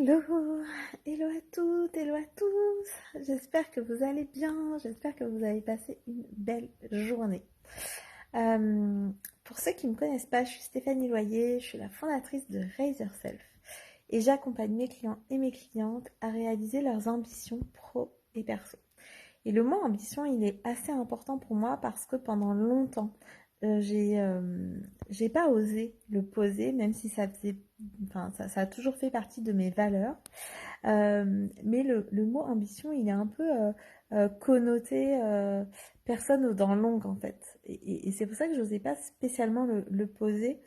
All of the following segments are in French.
Hello, hello à toutes, hello à tous. J'espère que vous allez bien, j'espère que vous avez passé une belle journée. Euh, pour ceux qui ne me connaissent pas, je suis Stéphanie Loyer, je suis la fondatrice de Raise Yourself et j'accompagne mes clients et mes clientes à réaliser leurs ambitions pro et perso. Et le mot ambition, il est assez important pour moi parce que pendant longtemps, j'ai pas osé le poser, même si ça a toujours fait partie de mes valeurs. Mais le mot ambition, il est un peu connoté personne aux dents longues en fait. Et c'est pour ça que je n'osais pas spécialement le poser.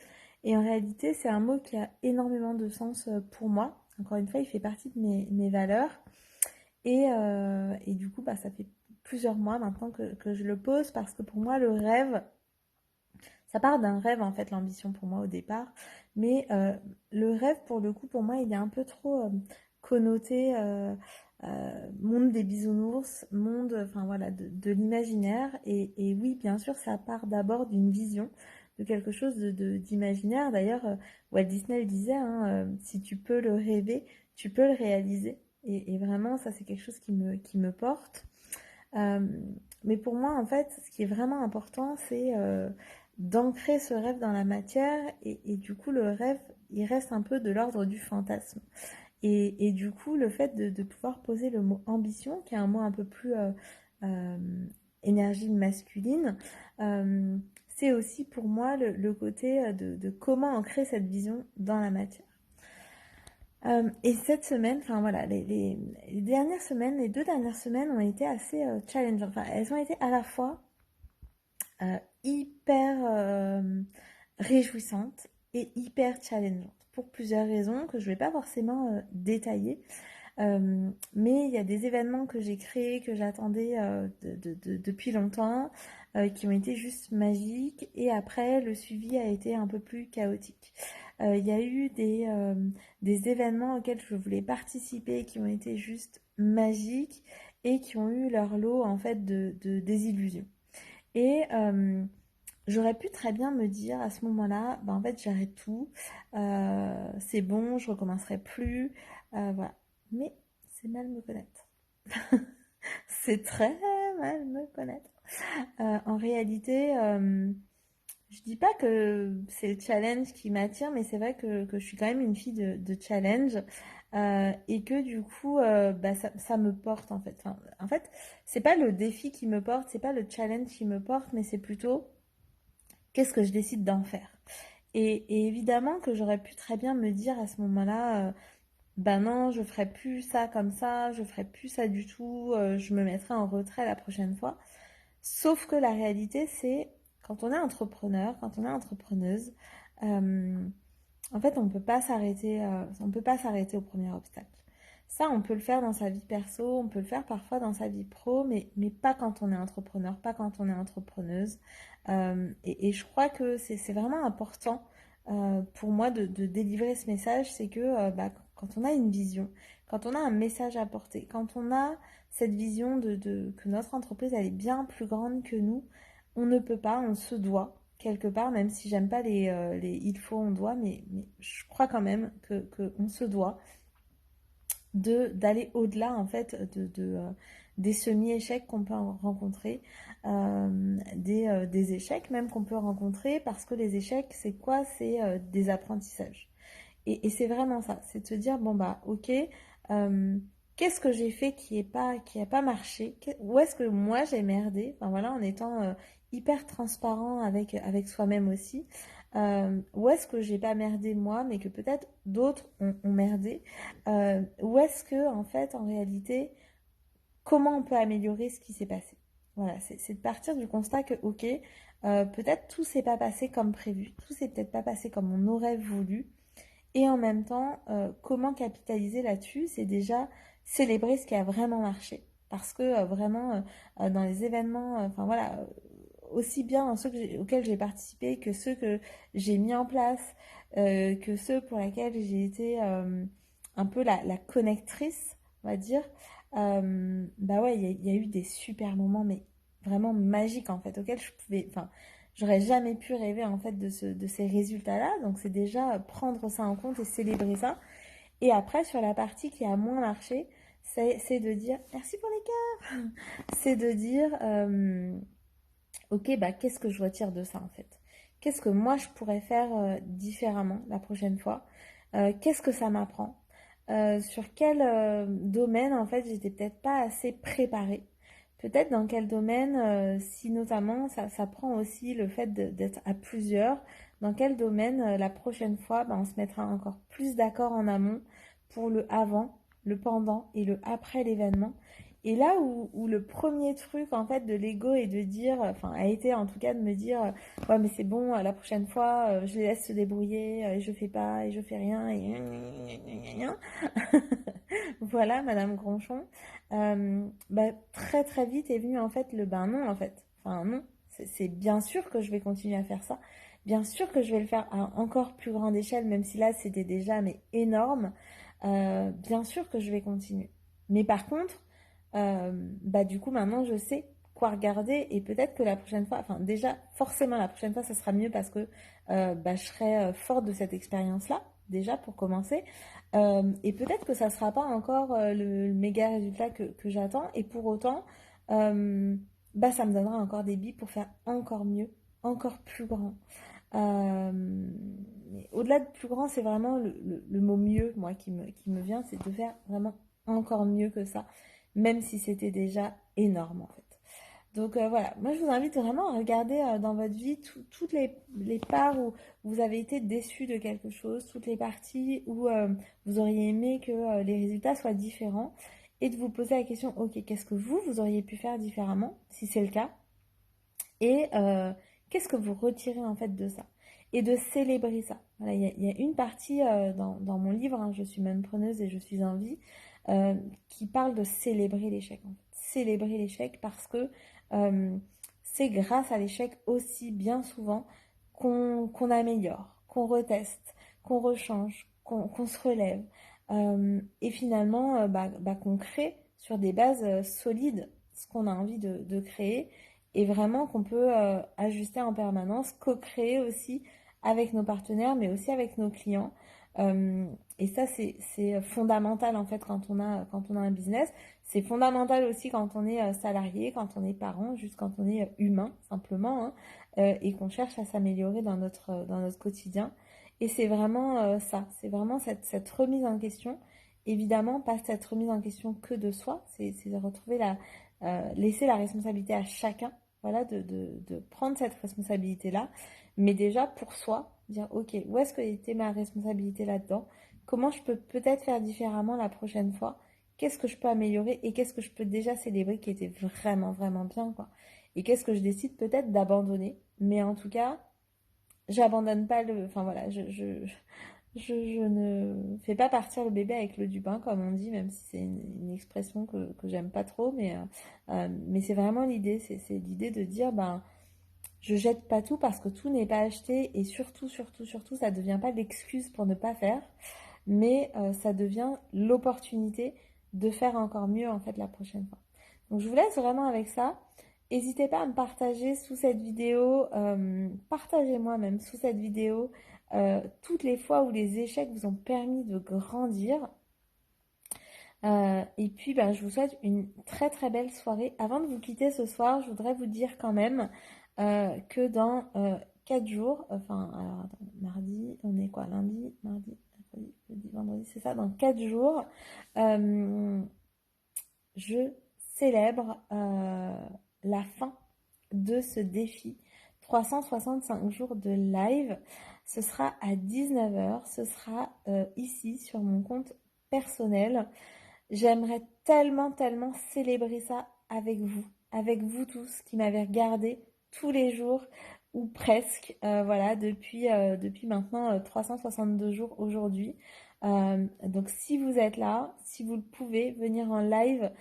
Et en réalité, c'est un mot qui a énormément de sens pour moi. Encore une fois, il fait partie de mes valeurs. Et du coup, ça fait plusieurs mois maintenant que je le pose parce que pour moi, le rêve, ça part d'un rêve en fait, l'ambition pour moi au départ. Mais le rêve, pour le coup, pour moi, il est un peu trop connoté monde des bisounours, monde, enfin voilà, de l'imaginaire. Et oui, bien sûr, ça part d'abord d'une vision, de quelque chose d'imaginaire. D'ailleurs, Walt Disney le disait, hein, si tu peux le rêver, tu peux le réaliser. Et vraiment, ça, c'est quelque chose qui me porte. Euh, mais pour moi, en fait, ce qui est vraiment important, c'est d'ancrer ce rêve dans la matière. Et du coup, le rêve, il reste un peu de l'ordre du fantasme. Et du coup, le fait de pouvoir poser le mot ambition, qui est un mot un peu plus euh, énergie masculine, euh, c'est aussi pour moi le côté de comment ancrer cette vision dans la matière. Et cette semaine, enfin voilà, les dernières semaines, les 2 dernières semaines ont été assez challengeantes. Enfin, elles ont été à la fois hyper réjouissantes et hyper challengeantes pour plusieurs raisons que je ne vais pas forcément détailler. Mais il y a des événements que j'ai créés, que j'attendais depuis longtemps, qui ont été juste magiques. Et après, le suivi a été un peu plus chaotique. Il y a eu des événements auxquels je voulais participer qui ont été juste magiques et qui ont eu leur lot en fait de désillusions. Et j'aurais pu très bien me dire à ce moment-là, en fait j'arrête tout, c'est bon, je recommencerai plus, voilà. Mais c'est mal me connaître. C'est très mal me connaître. En réalité, je dis pas que c'est le challenge qui m'attire, mais c'est vrai que je suis quand même une fille de challenge. Et que du coup, ça me porte en fait. Enfin, en fait, c'est pas le défi qui me porte, c'est pas le challenge qui me porte, mais c'est plutôt qu'est-ce que je décide d'en faire. Et évidemment que j'aurais pu très bien me dire à ce moment-là, ben non, je ferai plus ça comme ça, je ferai plus ça du tout, je me mettrai en retrait la prochaine fois. Sauf que la réalité, c'est quand on est entrepreneur, quand on est entrepreneuse, euh, en fait, on peut pas s'arrêter au premier obstacle. Ça, on peut le faire dans sa vie perso, on peut le faire parfois dans sa vie pro, mais pas quand on est entrepreneur, pas quand on est entrepreneuse. Et je crois que c'est vraiment important pour moi de délivrer ce message, c'est que quand on a une vision, quand on a un message à porter, quand on a cette vision que notre entreprise elle est bien plus grande que nous, on ne peut pas, on se doit quelque part, même si j'aime pas les il faut, on doit, mais je crois quand même que on se doit d'aller au-delà en fait des semi-échecs qu'on peut rencontrer, des échecs même qu'on peut rencontrer, parce que les échecs, c'est quoi? C'est des apprentissages. Et c'est vraiment ça, c'est de se dire, bon bah ok, euh, qu'est-ce que j'ai fait qui a pas marché? Où est-ce que moi j'ai merdé? Enfin voilà, en étant hyper transparent avec soi-même aussi. Où est-ce que j'ai pas merdé moi, mais que peut-être d'autres ont merdé? Où est-ce que, en fait, en réalité, comment on peut améliorer ce qui s'est passé? Voilà, c'est de partir du constat que, ok, peut-être tout s'est pas passé comme prévu, tout s'est peut-être pas passé comme on aurait voulu, et en même temps, comment capitaliser là-dessus? C'est déjà célébrer ce qui a vraiment marché. Parce que vraiment, dans les événements, enfin voilà, aussi bien dans ceux auxquels j'ai participé que ceux que j'ai mis en place, que ceux pour lesquels j'ai été un peu la connectrice, on va dire. Bah ouais, il y a eu des super moments, mais vraiment magiques en fait, auxquels je pouvais, enfin, j'aurais jamais pu rêver en fait de ces résultats-là. Donc c'est déjà prendre ça en compte et célébrer ça. Et après, sur la partie qui a moins marché, c'est de dire, merci pour les cœurs, c'est de dire, ok, bah, qu'est-ce que je retire de ça en fait? Qu'est-ce que moi je pourrais faire différemment la prochaine fois? Qu'est-ce que ça m'apprend? Sur quel domaine en fait j'étais peut-être pas assez préparée? Peut-être dans quel domaine, si notamment ça prend aussi le fait d'être à plusieurs, dans quel domaine la prochaine fois bah, on se mettra encore plus d'accord en amont pour le avant, le pendant et le après l'événement. Et là où le premier truc en fait de l'ego est de dire, enfin a été en tout cas de me dire, ouais mais c'est bon, la prochaine fois je les laisse se débrouiller, et je fais pas, et je fais rien, et voilà Madame Gronchon. Bah, très très vite est venu en fait le ben non en fait. Enfin non, c'est bien sûr que je vais continuer à faire ça. Bien sûr que je vais le faire à encore plus grande échelle, même si là c'était déjà mais énorme. Bien sûr que je vais continuer. Mais par contre, bah du coup maintenant je sais quoi regarder et peut-être que la prochaine fois, enfin déjà forcément la prochaine fois ça sera mieux parce que bah, je serai forte de cette expérience-là déjà pour commencer. Et peut-être que ça sera pas encore le méga résultat que j'attends et pour autant euh, bah ça me donnera encore des billes pour faire encore mieux, encore plus grand. Mais au-delà de plus grand, c'est vraiment le mot mieux, moi, qui me vient, c'est de faire vraiment encore mieux que ça, même si c'était déjà énorme, en fait. Donc voilà, moi je vous invite vraiment à regarder dans votre vie toutes les parts où vous avez été déçu de quelque chose, toutes les parties où vous auriez aimé que les résultats soient différents, et de vous poser la question, ok, qu'est-ce que vous auriez pu faire différemment, si c'est le cas, et qu'est-ce que vous retirez en fait de ça? Et de célébrer ça. Voilà, il y a une partie dans mon livre, hein, Je suis même preneuse et je suis en vie, qui parle de célébrer l'échec. En fait. Célébrer l'échec parce que euh, c'est grâce à l'échec aussi bien souvent qu'on améliore, qu'on reteste, qu'on rechange, qu'on se relève. Et finalement, qu'on crée sur des bases solides ce qu'on a envie de créer et vraiment qu'on peut ajuster en permanence, co-créer aussi avec nos partenaires, mais aussi avec nos clients. Euh, et ça, c'est fondamental en fait quand on a un business. C'est fondamental aussi quand on est salarié, quand on est parent, juste quand on est humain simplement, hein, et qu'on cherche à s'améliorer dans notre quotidien. Et c'est vraiment ça, c'est vraiment cette remise en question. Évidemment, pas cette remise en question que de soi, c'est de retrouver laisser la responsabilité à chacun, voilà, de prendre cette responsabilité-là, mais déjà pour soi, dire, ok, où est-ce que était ma responsabilité là-dedans? Comment je peux peut-être faire différemment la prochaine fois? Qu'est-ce que je peux améliorer et qu'est-ce que je peux déjà célébrer qui était vraiment, vraiment bien, quoi? Et qu'est-ce que je décide peut-être d'abandonner? Mais en tout cas, j'abandonne pas le... Enfin voilà, je ne fais pas partir le bébé avec l'eau du bain, comme on dit, même si c'est une expression que j'aime pas trop, mais c'est vraiment l'idée, c'est l'idée de dire, ben, je jette pas tout parce que tout n'est pas acheté et surtout, surtout, surtout, ça devient pas l'excuse pour ne pas faire, mais ça devient l'opportunité de faire encore mieux en fait la prochaine fois. Donc je vous laisse vraiment avec ça. N'hésitez pas à me partager sous cette vidéo, partagez-moi même sous cette vidéo toutes les fois où les échecs vous ont permis de grandir. Et puis, ben, je vous souhaite une très très belle soirée. Avant de vous quitter ce soir, je voudrais vous dire quand même que dans 4 jours, enfin, alors, attends, mardi, on est quoi? Lundi, mardi, mercredi, jeudi, vendredi, c'est ça, dans 4 jours, euh, je célèbre la fin de ce défi 365 jours de live. Ce sera à 19h, ce sera ici sur mon compte personnel. J'aimerais tellement, tellement célébrer ça avec vous tous qui m'avez regardé tous les jours ou presque, voilà, depuis maintenant 362 jours aujourd'hui. Donc si vous êtes là, si vous le pouvez, venir en live,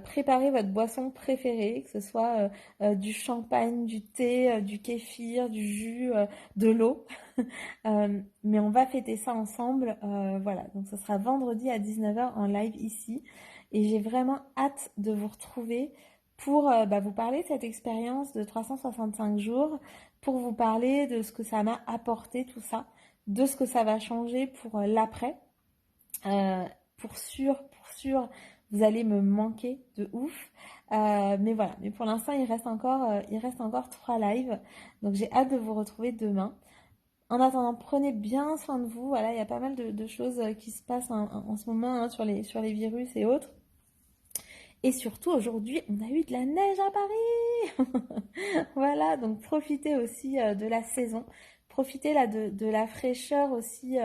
préparez votre boisson préférée, que ce soit du champagne, du thé, du kéfir, du jus, de l'eau. Mais on va fêter ça ensemble. Voilà, donc ce sera vendredi à 19h en live ici. Et j'ai vraiment hâte de vous retrouver pour vous parler de cette expérience de 365 jours, pour vous parler de ce que ça m'a apporté, tout ça, de ce que ça va changer pour l'après. Euh, pour sûr, vous allez me manquer de ouf. Mais voilà, mais pour l'instant, il reste encore 3 lives. Donc j'ai hâte de vous retrouver demain. En attendant, prenez bien soin de vous. Voilà, il y a pas mal de choses qui se passent en ce moment hein, sur les virus et autres. Et surtout, aujourd'hui, on a eu de la neige à Paris. Voilà, donc profitez aussi de la saison. Profitez là de la fraîcheur aussi.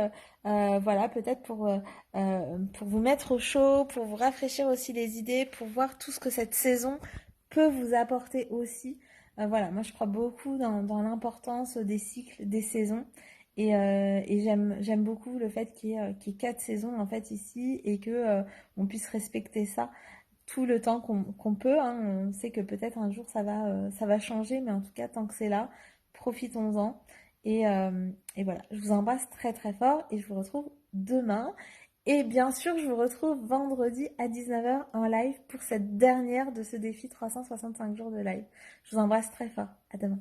Voilà, peut-être pour vous mettre au chaud, pour vous rafraîchir aussi les idées, pour voir tout ce que cette saison peut vous apporter aussi. Voilà, moi je crois beaucoup dans l'importance des cycles, des saisons. Et j'aime beaucoup le fait qu'il y ait 4 saisons en fait ici et que on puisse respecter ça tout le temps qu'on peut, hein. On sait que peut-être un jour ça va changer, mais en tout cas, tant que c'est là, profitons-en. Et voilà, je vous embrasse très très fort et je vous retrouve demain. Et bien sûr, je vous retrouve vendredi à 19h en live pour cette dernière de ce défi 365 jours de live. Je vous embrasse très fort. À demain.